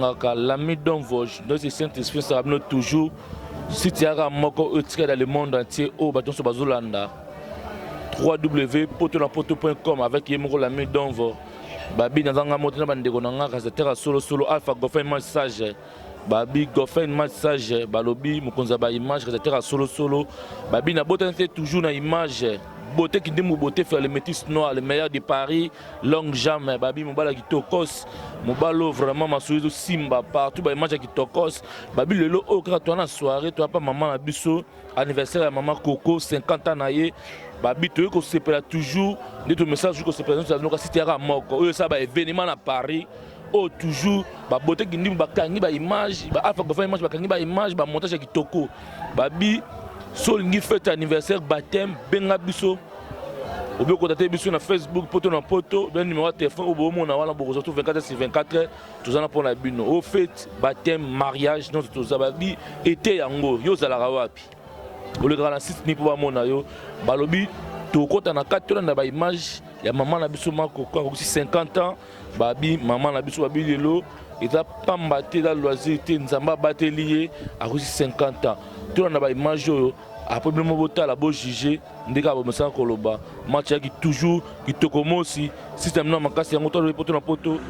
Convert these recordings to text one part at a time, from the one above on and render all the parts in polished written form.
bengaka l'ami d'un Vosges. Donc c'est Saint-Esprit, ça va toujours. Si tu as un moko dans le monde entier, au bâton sur Bazolanda. www.potonapoto.com avec Yemoko l'ami d'un Vosges. Babi dans un mot de bandego nanga kazetera solo alpha gofa message. Babi gofa message. Balobi mukonza ba image kazetera solo. Babi na beauté toujours na image. Beauté qui dit mon beauté faire le métis noir, le meilleur de Paris, long jamais. Babi mobala qui tokos, mobalo vraiment ma souris simba partout, ba image qui tokos. Babi le lo au toi na soirée, toi pas maman na biso, anniversaire à maman Coco 50 ans naie. Babi tu ko se pela toujours, de ton message ko se présente dans nos cité à moko. Eux ça ba événement à Paris. Oh toujours ba beauté qui dit ba kangi ba image, ba alpha ba image ba kangi ba image, ba montage qui toko. Babi solingi fête anniversaire baptême benga biso obi contacter biso na Facebook poto na poto ben numéro de téléphone obo mona wala boko surtout 24/24 tozana pour na bino au fête baptême mariage non tozababi été yango yo zala wapi ole grana site ni pour mona yo balobi to kota na 4 na ba image ya maman na biso mako kwa 50 ans babi maman na biso babi lelo eta pamba te da loisir te nzamba batelier a 50 ans tout na ba image yo après le mot la beau juger ndeka ba mesa koloba match qui toujours qui te commence système na makasi yango to le poto na poto.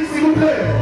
s'il vous plaît.